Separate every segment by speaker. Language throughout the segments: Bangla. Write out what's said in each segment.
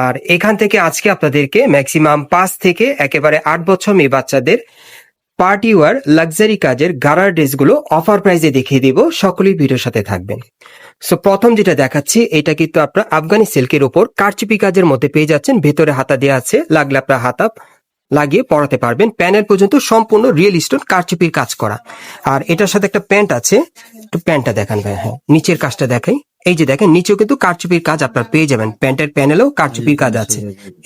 Speaker 1: আর এখান থেকে আজকে আপনাদেরকে ম্যাক্সিমাম 5 থেকে একেবারে 8 বছর মেয়ে বাচ্চাদের পার্টি ওয়ার লাক্সারি কাজের গারার ড্রেসগুলো অফার প্রাইসে দেখিয়ে দিব। সকলেই ভিডিওর সাথে থাকবেন। সো প্রথম যেটা দেখাচ্ছি এটা কিন্তু আপনার আফগানি সিল্কের উপর কারচুপি কাজের মধ্যে পেয়ে যাচ্ছেন। ভেতরে হাতা দেওয়া আছে, লাগলে আপনার হাতা লাগিয়ে পরাতে পারবেন। প্যানেল পর্যন্ত সম্পূর্ণ রিয়েল স্টোন কারচুপির কাজ করা। আর এটার সাথে একটা প্যান্ট আছে, একটু প্যান্টটা দেখান ভাই। হ্যাঁ, নিচের কাজটা দেখাই। এই যে দেখেন, নিচেও কিন্তু কারচুপির কাজ আপনার পেয়ে যাবেন। প্যান্টের প্যানেলেও কারচুপির কাজ আছে।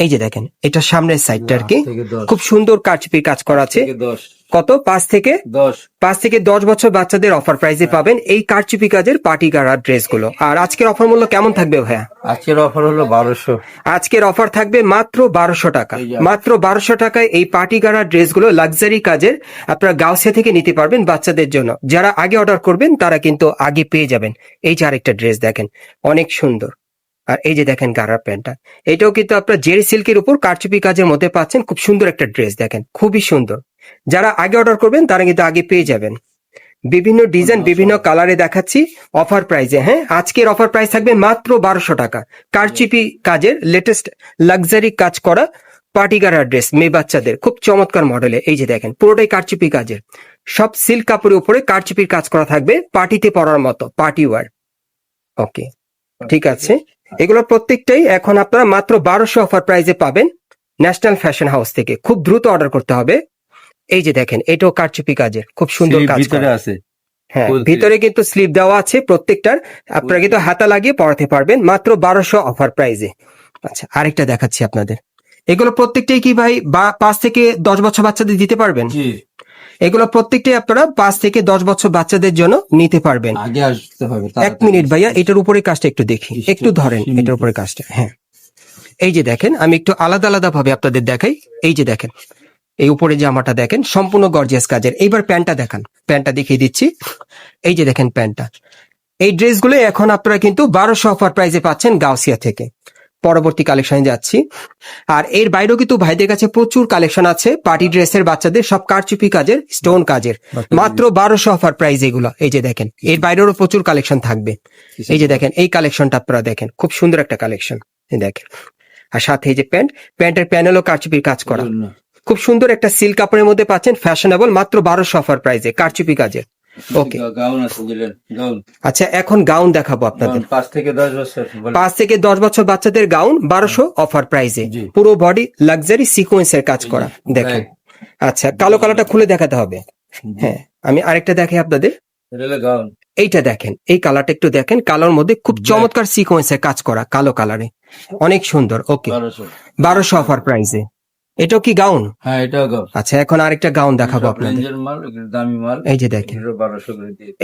Speaker 1: এই যে দেখেন, এটা সামনের সাইডটা আর কি খুব সুন্দর কারচুপির কাজ করা আছে। কত? 5 থেকে 10 বছর বাচ্চাদের অফার প্রাইসে পাবেন এই কারচুপি কাজের পার্টি গারার ড্রেসগুলো। আর আজকের অফার মূল্য কেমন থাকবে ভাইয়া?
Speaker 2: আজকের অফার হলো 1200।
Speaker 1: আজকের অফার থাকবে মাত্র 1200 টাকা। মাত্র 1200 টাকায় এই পার্টি গারার ড্রেসগুলো লাক্সারি কাজের আপনারা গাউসিয়া থেকে নিতে পারবেন বাচ্চাদের জন্য। যারা আগে অর্ডার করবেন তারা কিন্তু আগে পেয়ে যাবেন। এই যে আরেকটা ড্রেস দেখেন, অনেক সুন্দর। আর এই যে দেখেন গারার প্যান্টটা, এটাও কিন্তু আপনার জেরি সিল্কের উপর কারচুপি কাজের মধ্যে পাচ্ছেন। খুব সুন্দর একটা ড্রেস দেখেন, খুবই সুন্দর। যারা আগে অর্ডার করবেন তারা কিন্তু আগে পেয়ে যাবেন। বিভিন্ন ডিজাইন বিভিন্ন কালারে দেখাচ্ছি অফার প্রাইসে। হ্যাঁ, আজকের অফার প্রাইস থাকবে মাত্র 1200 টাকা। কারচুপি কাজের লেটেস্ট লাক্সারি কাজ করা পার্টি গারার ড্রেস মেয়ে বাচ্চাদের, খুব চমৎকার মডেলে। এই যে দেখেন, পুরোটাই কারচুপি কাজের, সব সিল্ক কাপড়ের উপরে কারচুপির কাজ করা থাকবে, পার্টিতে পরার মতো, পার্টি ওয়ার। ওকে, ঠিক আছে। এগুলো প্রত্যেকটাই এখন আপনারা মাত্র 1200 অফার প্রাইসে পাবেন ন্যাশনাল ফ্যাশন হাউস থেকে। খুব দ্রুত অর্ডার করতে হবে। এই যে দেখেন, এটাও কারচুপি কাজের, খুব সুন্দর কাজ করা আছে। হ্যাঁ, ভিতরে কিন্তু স্লিপ দেওয়া আছে প্রত্যেকটার। আপনারা কিন্তু হাতা লাগিয়ে পরাতে পারবেন মাত্র 1200 অফার প্রাইসে। আচ্ছা, আরেকটা দেখাচ্ছি আপনাদের। এগুলো প্রত্যেকটাই কি ভাই 5 থেকে 10 বছর বাচ্চাদের দিতে পারবেন? এগুলো প্রত্যেকটাই আপনারা 5 থেকে 10 বছর বাচ্চাদের জন্য নিতে পারবেন।
Speaker 2: আগে আসতে হবে।
Speaker 1: 1 মিনিট ভাইয়া, এটার উপরে কাজটা একটু দেখি, একটু ধরেন এটার উপরে কাজটা। হ্যাঁ, এই যে দেখেন, আমি একটু আলাদা আলাদা ভাবে আপনাদের দেখাই। এই যে দেখেন, এই উপরে জামাটা দেখেন সম্পূর্ণ গর্জিয়াস কাজের। এইবার প্যান্টটা দেখান, প্যান্টটা দেখিয়ে দিচ্ছি। এই যে দেখেন প্যান্টটা। এই ড্রেসগুলো এখন আপনারা কিন্তু 1200 অফার প্রাইসে পাচ্ছেন গাউসিয়া থেকে। পরবর্তী কালেকশনে যাচ্ছি। আর এর বাইরেও কিন্তু ভাইদের কাছে প্রচুর কালেকশন আছে পার্টি ড্রেসের বাচ্চাদের, সব কারচুপি কাজের, স্টোন কাজের, মাত্র 1200 অফার প্রাইস এগুলো। এই যে দেখেন, এর বাইরেও প্রচুর কালেকশন থাকবে। এই যে দেখেন, এই কালেকশনটা আপনারা দেখেন, খুব সুন্দর একটা কালেকশন দেখেন। আর সাথে এই যে প্যান্টের প্যানেলও কারচুপির কাজ করা, খুব সুন্দর একটা সিল্ক কাপড়ের মধ্যে পাচ্ছেন, ফ্যাশনেবল, মাত্র 1200 অফার প্রাইসে কারচুপি কাজের। ওকে, আচ্ছা এখন গাউন দেখাবো আপনাদের। 5 থেকে 10 বছর বাচ্চাদের গাউন 1200 অফার প্রাইসে, পুরো বডি লাক্সারি সিকোয়েন্সের কাজ করা দেখেন। আচ্ছা, কালো কালারটা খুলে দেখাতে হবে। হ্যাঁ, আমি আরেকটা দেখাই আপনাদের। এইটা দেখেন, এই কালারটা একটু দেখেন, কালোর মধ্যে খুব চমৎকার সিকোয়েন্সের কাজ করা, কালো কালারে, অনেক সুন্দর। ওকে, 1200 অফার প্রাইসে। এটাও কি গাউন?
Speaker 2: হ্যাঁ, এটাও গাউন।
Speaker 1: আচ্ছা, এখন আরেকটা গাউন দেখাবো আপনাদের। এই যে দেখেন,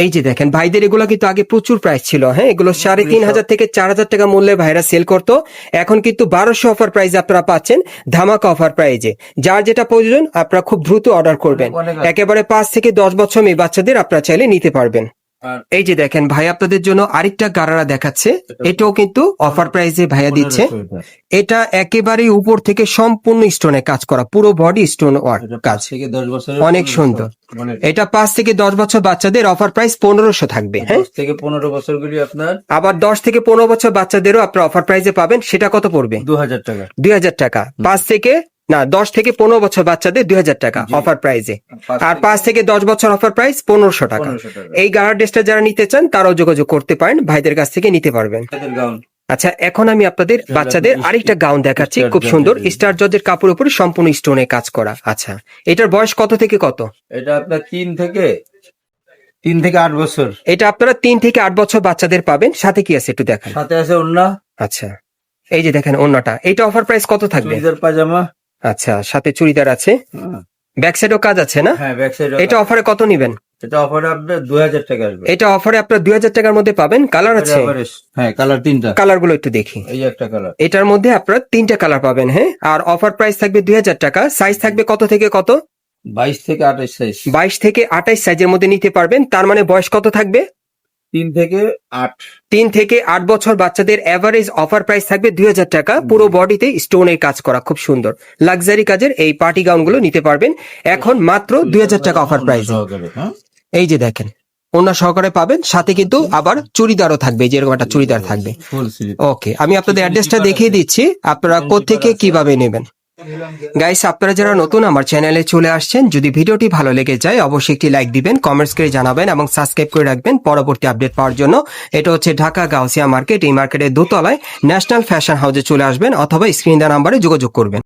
Speaker 1: এই যে দেখেন ভাইদের এগুলো কিন্তু আগে প্রচুর প্রাইস ছিল। হ্যাঁ, এগুলো 3500 থেকে 4000 টাকা মূল্যে ভাইরা সেল করতো। এখন কিন্তু 1200 অফার প্রাইসে আপনারা পাচ্ছেন, ধামাকা অফার প্রাইসে। যার যেটা প্রয়োজন আপনারা খুব দ্রুত অর্ডার করবেন। একেবারে 5 থেকে 10 বছর মেয়ে বাচ্চাদের আপনারা চাইলে নিতে পারবেন। এই যে দেখেন, ভাই আপনাদের জন্য আরেকটা গারারা দেখাচ্ছে। এটাও কিন্তু অফার প্রাইসে ভাইয়া দিচ্ছে। এটা একেবারে উপর থেকে সম্পূর্ণ স্টোনে কাজ করা, পুরো বডি স্টোন ওয়ার্ক কাজ, অনেক সুন্দর। এটা 5 থেকে 10 বছর বাচ্চাদের অফার প্রাইস 1500 থাকবে। হ্যাঁ,
Speaker 2: 10 থেকে 15 বছরগুলি আপনার।
Speaker 1: আবার 10 থেকে 15 বছর বাচ্চাদেরও আপনার অফার প্রাইসে পাবেন। সেটা কত পড়বে?
Speaker 2: 2000 টাকা।
Speaker 1: 2000 টাকা। 10 থেকে 15 বছর বাচ্চাদের 2000 টাকা অফার প্রাইসে। আর 5 থেকে 10 বছর অফার প্রাইস 1500 টাকা। এই গারার ড্রেসটা যারা নিতে চান তারাও যোগাযোগ করতে পারেন, ভাইদের কাছ থেকে নিতে পারবেন। আচ্ছা, এখন আমি আপনাদের বাচ্চাদের আরেকটা গাউন দেখাচ্ছি, খুব সুন্দর স্টার জর্জের কাপড়ের উপরে সম্পূর্ণ স্টোনে কাজ করা। আচ্ছা, এটার বয়স কত থেকে কত?
Speaker 2: এটা আপনার 3 থেকে 8 বছর।
Speaker 1: এটা আপনারা 3 থেকে 8 বছর বাচ্চাদের পাবেন। সাথে কি আছে একটু দেখান।
Speaker 2: সাথে আছে ওড়না।
Speaker 1: আচ্ছা, এই যে দেখেন ওড়নাটা। এটা অফার প্রাইস কত থাকবে?
Speaker 2: চুড়িদার পাজামা।
Speaker 1: আচ্ছা, সাথে চুড়িদার আছে, ব্যাক সাইডও কাজ আছে না?
Speaker 2: হ্যাঁ, ব্যাক সাইড।
Speaker 1: এটা অফারে কত নিবেন?
Speaker 2: এটা অফারে আপনার 2000 টাকা আসবে।
Speaker 1: এটা অফারে আপনার 2000 টাকার মধ্যে পাবেন। কালার আছে?
Speaker 2: হ্যাঁ, কালার 3টা।
Speaker 1: কালার গুলো একটু দেখি।
Speaker 2: এই একটা কালার।
Speaker 1: এটার মধ্যে আপনারা 3টা কালার পাবেন। হ্যাঁ, আর অফার প্রাইস থাকবে 2000 টাকা। সাইজ থাকবে কত থেকে কত?
Speaker 2: 22 থেকে 28 সাইজ।
Speaker 1: 22 থেকে 28 সাইজের মধ্যে নিতে পারবেন। তার মানে বয়স কত থাকবে?
Speaker 2: 3 থেকে 8।
Speaker 1: 3 থেকে 8 বছর বাচ্চাদের এভারেজ অফার প্রাইস থাকবে 2000 টাকা। পুরো বডিতে স্টোনের কাজ করা, খুব সুন্দর লাক্সারি কাজের এই পার্টি গাউন গুলো নিতে পারবেন এখন মাত্র 2000 টাকা অফার প্রাইস। এই যে দেখেন, ওনা সহকারে পাবেন, সাথে কিন্তু আবার চুড়িদারও থাকবে, যেরকম একটা চুড়িদার থাকবে।
Speaker 2: Full sleeve.
Speaker 1: ওকে, আমি আপনাদের অ্যাড্রেসটা দেখিয়ে দিচ্ছি, আপনারা কোত্থেকে কিভাবে নেবেন। গাইস, আপনারা যারা নতুন আমার চ্যানেলে চলে আসছেন, যদি ভিডিওটি ভালো লেগে যায় অবশ্যই একটি লাইক দিবেন, কমেন্টস করে জানাবেন এবং সাবস্ক্রাইব করে রাখবেন পরবর্তী আপডেট পাওয়ার জন্য। এটা হচ্ছে ঢাকা গাউসিয়া মার্কেট, এই মার্কেটের দোতলায় ন্যাশনাল ফ্যাশন হাউসে চলে আসবেন অথবা স্ক্রিন দেওয়া নাম্বারে যোগাযোগ করবেন।